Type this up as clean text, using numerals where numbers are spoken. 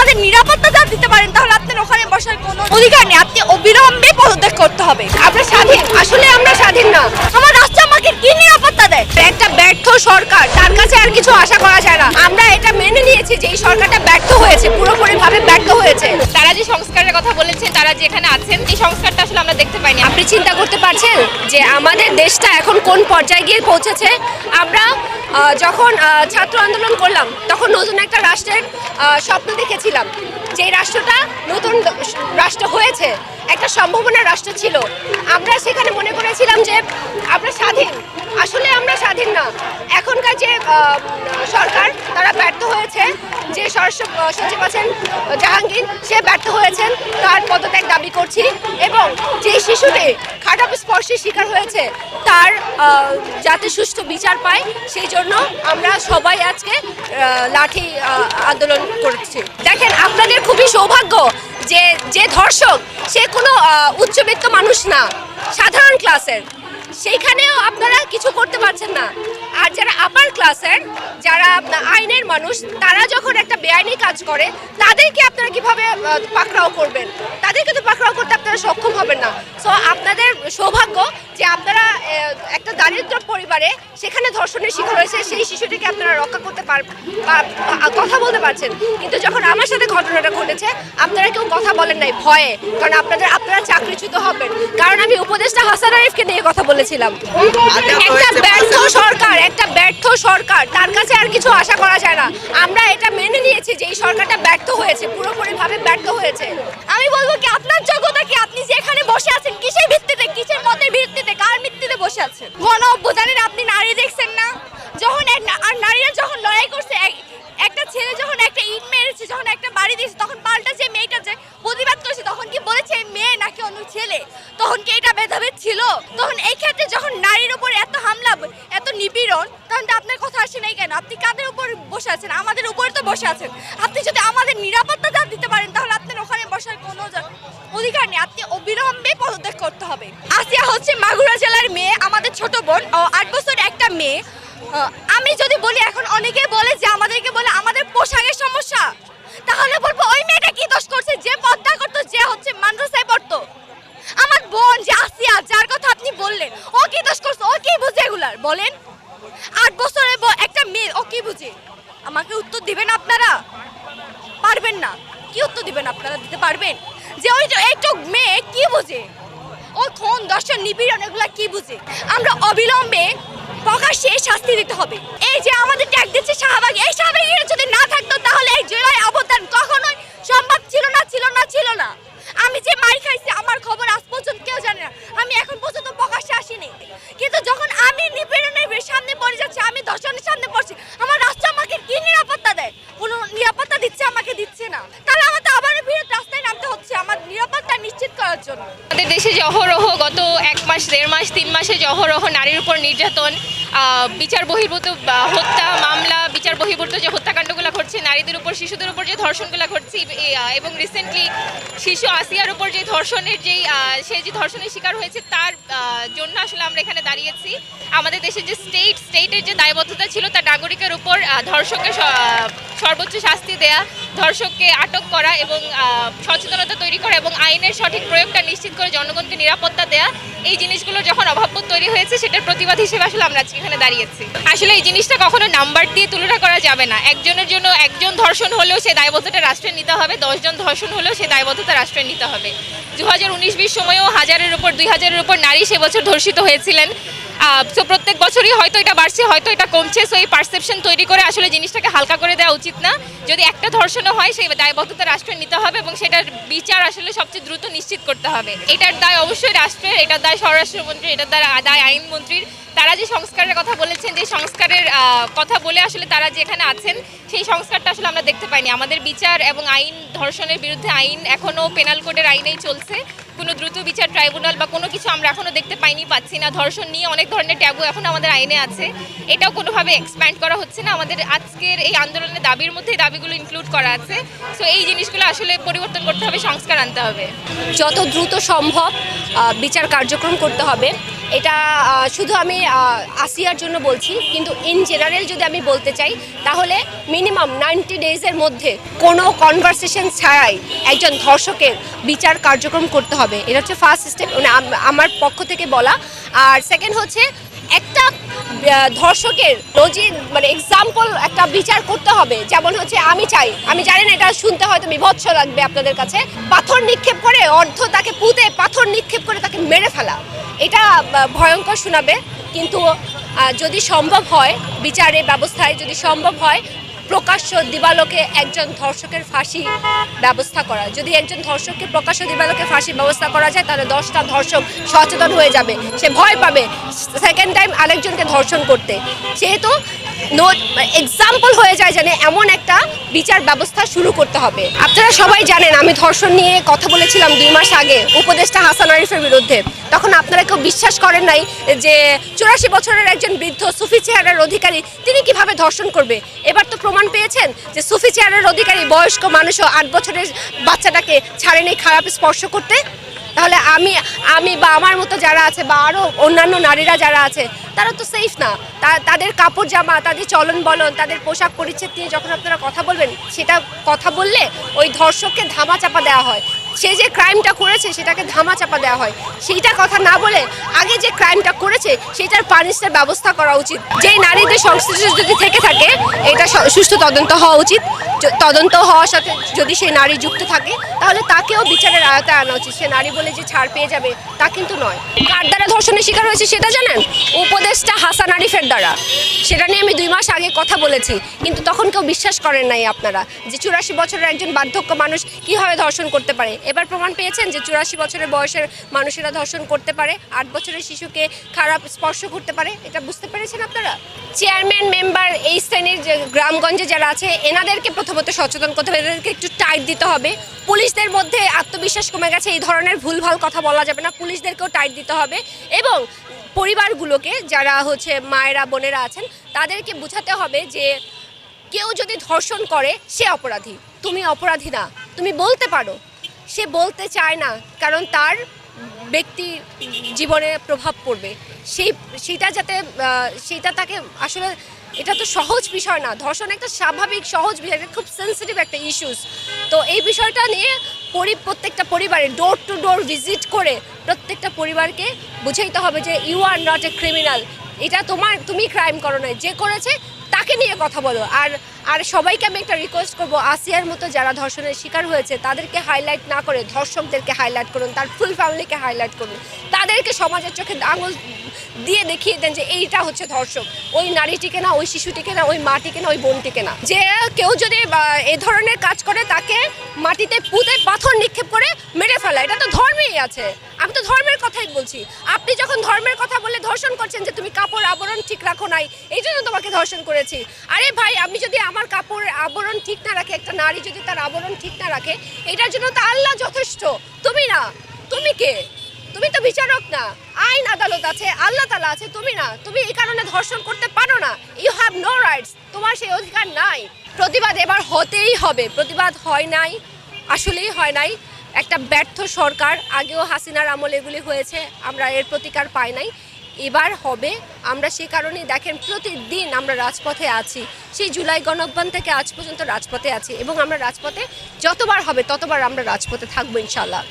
আমাদের নিরাপত্তা দিতে পারেন তাহলে আপনার ওখানে বসার কোনো অধিকার নেই। আপনি অবিলম্বে পদত্যাগ করতে হবে। আমরা স্বাধীন, আসলে আমরা স্বাধীন না। আমার রাষ্ট্র আমাকে কি নিরাপত্তা দেয়? একটা ব্যর্থ সরকার, তার কাছে আর কিছু আশা করা যায় না। আমরা এটা মেনে নিয়েছি যে এই সরকারটা ব্যর্থ হয়েছে, পুরোপুরিভাবে ব্যর্থ হয়েছে। তারা যে সংস্কারের কথা বলেছেন, তারা যে এখানে আছেন, এই সংস্কারটা আসলে আমরা দেখতে পাইনি। আপনি চিন্তা করতে পারছেন যে আমাদের দেশটা এখন কোন পর্যায়ে গিয়ে পৌঁছেছে? আমরা যখন ছাত্র আন্দোলন করলাম তখন নতুন একটা রাষ্ট্রের স্বপ্ন দেখেছিলাম, যে রাষ্ট্রটা নতুন রাষ্ট্র হয়েছে, একটা সম্ভাবনার রাষ্ট্র ছিল। আমরা সেখানে মনে করেছিলাম যে আমরা স্বাধীন, আসলে আমরা স্বাধীন না। এখনকার যে সরকার, তারা ব্যর্থ হয়েছে। যে সচিব আছেন জাহাঙ্গীর, সে ব্যর্থ হয়েছেন, তার পদত্যাগ দাবি করছি। এবং যে শিশুটি খারাপ স্পর্শের শিকার হয়েছে, তার যাতে সুষ্ঠু বিচার পায়, সেই জন্য আমরা সবাই আজকে লাঠি আন্দোলন করছি। দেখেন, আপনাদের খুবই সৌভাগ্য যে যে ধর্ষক সে কোনো উচ্চবিত্ত মানুষ না, সাধারণ ক্লাসের, সেইখানেও আপনারা কিছু করতে পারছেন না। আর যারা আপার ক্লাসের, যারা আইনের মানুষ, তারা যখন একটা বেআইনি কাজ করে, তাদেরকে আপনারা কিভাবে পাকড়াও করবেন? তাদেরকে তো পাকড়াও করতে আপনারা সক্ষম হবেন না। সো আপনাদের সৌভাগ্য যে আপনারা একটা দারিদ্র পরিবারে সেখানে ধর্ষণের শিকার হয়েছে, সেই শিশুটিকে আপনারা রক্ষা করতে কথা বলতে পারছেন। কিন্তু যখন আমার সাথে ঘটনাটা ঘটেছে, আপনারা কেউ কথা বলেন নাই ভয়ে, কারণ আপনারা চাকরিচ্যুত হবেন। কারণ আমি উপদেষ্টা হাসান আরিফকে নিয়ে কথা বলেছিলাম। একটা ব্যর্থ সরকার, তার কাছে আর কিছু আশা করা যায় না। আমরা এটা মেনে নিয়েছি যে এই সরকারটা ব্যর্থ হয়েছে, পুরোপুরিভাবে ব্যর্থ হয়েছে। আমি বলবো কি, আপনার যোগ্যতা কি? আপনি যে এখানে বসে আছেন কিসের ভিত্তিতে, কিসের মতের ভিত্তিতে, কার ভিত্তিতে বসে আছেন? গণ অভ্যুত্থানের আপনি নারী দেখছেন না? যখন আর নারীরা যখন লড়াই করছে, একটা ছেলে যখন একটা ইট মেরেছে, যখন একটা বাড়ি দিয়েছে, তখন পাল্টা যে মেয়েটা যে প্রতিবাদ করেছে, তখন কি বলেছে মেয়ে নাকি অন্য ছেলে? তখন কি এটা ভেদাভেদ ছিল? তখন এই ক্ষেত্রে যখন নারীর উপর এত হামলা, এত নিপীড়ন, তখন তো আপনার কথা আসে নাই কেন? আপনি কাদের উপর বসে আছেন? আমাদের উপরে তো বসে আছেন। আপনি যদি আমাদের নিরাপত্তা দিতে পারেন তাহলে আপনার ওখানে বসার কোনো অধিকার নেই। আপনি অবিলম্বে পদত্যাগ করতে হবে। আসিয়া হচ্ছে মাগুরা জেলার মেয়ে, আমাদের ছোট বোন, 8 বছর একটা মেয়ে। আমি যদি বলি, এখন অনেকে বলে যে আমাদেরকে বলে আমাদের পোশাকের সমস্যা, তাহলে বলবো ওই মেয়েটা কি দোষ করছে যে পর্দা করতো, যে হচ্ছে মাদ্রাসায় পড়তো? আমার বোন যে আসিয়া, যার কথা আপনি বললেন, ও কি দোষ করছে? ও কি বুঝে এগুলার? বলেন, 8 বছরের একটা মেয়ে, ও কি বুঝে? আমাকে উত্তর দিবেন আপনারা? পারবেন না। কি উত্তর দিবেন আপনারা? দিতে পারবেন যে ওই একটু মেয়ে কি বুঝে? ও খুন, দর্শন, নিপীড়ন, এগুলা কি বুঝে? আমরা অবিলম্বে প্রকাশ্যে শাস্তি দিতে হবে। এই যে আমাদের ট্যাগ দিচ্ছে শাহবাগ, এই শাহবাগের যদি না থাকতো তাহলে এই জুলাই অবদান কখনোই সম্ভব ছিল না। আমি যে মার খাইছি, আমার খবর আজ পর্যন্ত কেউ জানে না। আমি এখন পর্যন্ত প্রকাশ্যে আসিনি, কিন্তু যখন আমি নিপীড়নের সামনে পড়ে যাচ্ছি, আমি ধর্ষণের সামনে পড়ছি, আমার রাষ্ট্র আমাকে কি নিরাপত্তা দেয়? কোনো নিরাপত্তা দিচ্ছে না। তাহলে আমাদের আবারও বিরোধ রাস্তায় নামতে হচ্ছে আমার নিরাপত্তা নিশ্চিত করার জন্য। আমাদের দেশে যে অহরহ গত 1 মাস, 1.5 মাস, 3 মাসে যে অহরহ নারীর উপর নির্যাতন, বিচার বহির্ভূত হত্যা মামলা, বিচার বহির্ভূত যে হত্যাকাণ্ডগুলো ঘটছে, নারীদের উপর, শিশুদের উপর যে ধর্ষণগুলো ঘটছে, এবং রিসেন্টলি শিশু আসিয়ার উপর যে ধর্ষণের সে যে ধর্ষণের শিকার হয়েছে, তার জন্য আসলে আমরা এখানে দাঁড়িয়েছি। আমাদের দেশের যে স্টেটের যে দায়বদ্ধতা ছিল, তার নাগরিকের উপর ধর্ষকের সর্বোচ্চ শাস্তি দেয়া, ধর্ষককে আটক করা এবং সচেতনতা তৈরি করা এবং আইনের সঠিক প্রয়োগটা নিশ্চিত করে জনগণকে নিরাপত্তা দেয়া, এই জিনিসগুলোর যখন অভাববোধ তৈরি হয়েছে, সেটার প্রতিবাদ হিসেবে আসলে আমরা আজকে এখানে দাঁড়িয়েছি। আসলে এই জিনিসটা কখনো নাম্বার দিয়ে তুলনা করা যাবে না। একজনের জন্য একজন ধর্ষণ হলেও সে দায়বদ্ধতা রাষ্ট্রের নিতে হবে, 10 জন ধর্ষণ হলেও সে দায়বদ্ধতা রাষ্ট্রের নিতে হবে। 2019-20 সময়েও 1000-এর উপর 2000-এর উপর নারী সে বছর ধর্ষিত হয়েছিলেন। সো প্রত্যেক বছরই হয়তো এটা বাড়ছে, হয়তো এটা কমছে। সো এই পারসেপশন তৈরি করে আসলে জিনিসটাকে হালকা করে দেওয়া উচিত না। যদি একটা ধর্ষণও হয়, সেই দায়বদ্ধতা রাষ্ট্রের নিতে হবে এবং সেটার বিচার আসলে সবচেয়ে দ্রুত নিশ্চিত করতে হবে। এটার দায় অবশ্যই রাষ্ট্রের, এটার দায় স্বরাষ্ট্রমন্ত্রীর, এটার দায় আইনমন্ত্রীর। তারা যে সংস্কারের কথা বলেছেন, যে সংস্কারের কথা বলে আসলে তারা যে এখানে আছেন, সেই সংস্কারটা আসলে আমরা দেখতে পাইনি। আমাদের বিচার এবং আইন, ধর্ষণের বিরুদ্ধে আইন এখনও পেনাল কোডের আইনেই চলছে। কোনো দ্রুত বিচার ট্রাইব্যুনাল বা কোনো কিছু আমরা এখনও দেখতে পাচ্ছি না। ধর্ষণ নিয়ে অনেক ধরনের ট্যাবু এখন আমাদের আইনে আছে, এটাও কোনোভাবে এক্সপ্যান্ড করা হচ্ছে না। আমাদের আজকের এই আন্দোলনের দাবির মধ্যে এই দাবিগুলো ইনক্লুড করা আছে। সো এই জিনিসগুলো আসলে পরিবর্তন করতে হবে, সংস্কার আনতে হবে। যত দ্রুত সম্ভব বিচার কার্যক্রম করতে হবে। এটা শুধু আমি আসিয়ার জন্য বলছি, কিন্তু ইন জেনারেল যদি আমি বলতে চাই তাহলে মিনিমাম 90 ডেজের মধ্যে কোনো কনভারসেশন ছাড়াই একজন ধর্ষকের বিচার কার্যক্রম করতে হবে। এটা হচ্ছে ফার্স্ট স্টেপ, মানে আমার পক্ষ থেকে বলা। আর সেকেন্ড হচ্ছে একটা ধর্ষকের নজির, মানে এক্সাম্পল একটা বিচার করতে হবে। যেমন হচ্ছে আমি জানি না, এটা শুনতে হয়তো বিভৎস লাগবে আপনাদের কাছে, পাথর নিক্ষেপ করে তাকে পুঁতে পাথর নিক্ষেপ করে তাকে মেরে ফেলা, এটা ভয়ঙ্কর শোনাবে। কিন্তু যদি সম্ভব হয় বিচারের ব্যবস্থায়, যদি সম্ভব হয় প্রকাশ্য দিবালোকে একজন ধর্ষকের ফাঁসি ব্যবস্থা করা, যদি একজন ধর্ষককে প্রকাশ্য দিবালোকে ফাঁসি ব্যবস্থা করা যায় তাহলে 10টা ধর্ষক সচেতন হয়ে যাবে, সে ভয় পাবে সেকেন্ড টাইম আরেকজনকে ধর্ষণ করতে। সেহেতু এক্সাম্পল হয়ে যায়, জানে এমন একটা বিচার ব্যবস্থা শুরু করতে হবে। আপনারা সবাই জানেন আমি ধর্ষণ নিয়ে কথা বলেছিলাম 2 মাস আগে উপদেষ্টা হাসান আরিফের বিরুদ্ধে। তখন আপনারা কেউ বিশ্বাস করেন নাই যে 84 বছরের একজন বৃদ্ধ সুফি চেহারার অধিকারী তিনি কিভাবে ধর্ষণ করবে। এবার তো প্রমাণ পেয়েছেন যে সুফি চেহারার অধিকারী বয়স্ক মানুষও 8 বছরের বাচ্চাটাকে ছাড়েনি খারাপ স্পর্শ করতে। তাহলে আমি বা আমার মতো যারা আছে বা আরও অন্যান্য নারীরা যারা আছে তারা তো সেফ না। তাদের কাপড় জামা, তাদের চলন বলন, তাদের পোশাক পরিচ্ছদ নিয়ে যখন আপনারা কথা বলবেন, সেটা কথা বললে ওই ধর্ষককে ধামাচাপা দেওয়া হয়, সে যে ক্রাইমটা করেছে সেটাকে ধামাচাপা দেওয়া হয়। সেইটা কথা না বলে আগে যে ক্রাইমটা করেছে সেটার পানিশের ব্যবস্থা করা উচিত। যেই নারীদের সংশ্লিষ্ট যদি থেকে থাকে এটা সুষ্ঠু তদন্ত হওয়া উচিত। তদন্ত হওয়ার সাথে যদি সেই নারী যুক্ত থাকে তাহলে তাকেও বিচারের আওতায় আনা উচিত। সে নারী বলে যে ছাড় পেয়ে যাবে তা কিন্তু নয়। কার দ্বারা ধর্ষণের শিকার হয়েছে সেটা জানেন? উপদেষ্টা হাসান আরিফের দ্বারা। সেটা নিয়ে আমি 2 মাস আগে কথা বলেছি, কিন্তু তখন কেউ বিশ্বাস করেন নাই আপনারা যে 84 বছরের একজন বার্ধক্য মানুষ কীভাবে ধর্ষণ করতে পারে। এবার প্রমাণ পেয়েছেন যে 84 বছরের বয়সের মানুষেরা ধর্ষণ করতে পারে, 8 বছরের শিশুকে খারাপ স্পর্শ করতে পারে। এটা বুঝতে পেরেছেন আপনারা? চেয়ারম্যান মেম্বার এই শ্রেণীর যে গ্রামগঞ্জে যারা আছে এনাদেরকে প্রথমত সচেতন করতে হবে, এদেরকে একটু টাইট দিতে হবে। পুলিশদের মধ্যে আত্মবিশ্বাস কমে গেছে, এই ধরনের ভুলভাল কথা বলা যাবে না, পুলিশদেরকেও টাইট দিতে হবে। এবং পরিবারগুলোকে যারা হচ্ছে মায়েরা বোনেরা আছেন তাদেরকে বোঝাতে হবে যে কেউ যদি ধর্ষণ করে সে অপরাধী, তুমি অপরাধী না। তুমি বলতে পারো, সে বলতে চায় না কারণ তার ব্যক্তি জীবনে প্রভাব পড়বে, সেইটা তাকে আসলে এটা তো সহজ বিষয় না। ধর্ষণ একটা স্বাভাবিক সহজ বিষয়, এটা খুব সেন্সিটিভ একটা ইস্যুস। তো এই বিষয়টা নিয়ে প্রত্যেকটা পরিবারে ডোর টু ডোর ভিজিট করে প্রত্যেকটা পরিবারকে বুঝাইতে হবে যে you are not a criminal, এটা তুমি ক্রাইম করো না, যে করেছে তাকে নিয়ে কথা বলো। আর সবাইকে আমি একটা রিকোয়েস্ট করবো, আসিয়ার মতো যারা ধর্ষণের শিকার হয়েছে তাদেরকে হাইলাইট না করে ধর্ষকদেরকে হাইলাইট করুন, তার ফুল ফ্যামিলিকে হাইলাইট করুন, তাদেরকে সমাজের চোখে আঙুল দিয়ে দেখিয়ে দেন যে এইটা হচ্ছে ধর্ষক, ওই নারীটিকে না, ওই শিশুটিকে না, ওই মাটিকে না, ওই বোনটিকে না। যে কেউ যদি এ ধরনের কাজ করে তাকে মাটিতে পুঁতে পাথর নিক্ষেপ করে মেরে ফেলা, এটা তো ধর্মেই আছে। আমি তো ধর্মের কথাই বলছি। আপনি যখন ধর্মের কথা বলে ধর্ষণ করছেন যে তুমি কাপড় আবরণ ঠিক রাখো নাই এই জন্য তোমাকে ধর্ষণ করেছি। আরে ভাই, আমি যদি আমার কাপড়ের আবরণ ঠিক না রাখে, একটা নারী যদি তার আবরণ ঠিক না রাখে, এটার জন্য তো আল্লাহ যথেষ্ট, তুমি না। তুমি কে? তুমি তো বিচারক না, আইন আদালত আছে, আল্লাহ তাআলা আছে, তুমি না। তুমি এই কারণে ধর্ষণ করতে পারো না, ইউ হ্যাভ নো রাইটস, তোমার সেই অধিকার নাই। প্রতিবাদ এবার হতেই হবে। প্রতিবাদ হয় নাই, আসলেই হয় নাই। একটা ব্যর্থ সরকার, আগেও হাসিনার আমলে এগুলি হয়েছে, আমরা এর প্রতিকার পাই নাই। এবার হবে। আমরা সে কারণেই দেখেন প্রতিদিন আমরা রাজপথে আছি, সেই জুলাই গণঅভ্যুত্থান থেকে আজ পর্যন্ত রাজপথে আছি, এবং আমরা রাজপথে যতবার হবে ততবার আমরা রাজপথে থাকবো ইনশাআল্লাহ।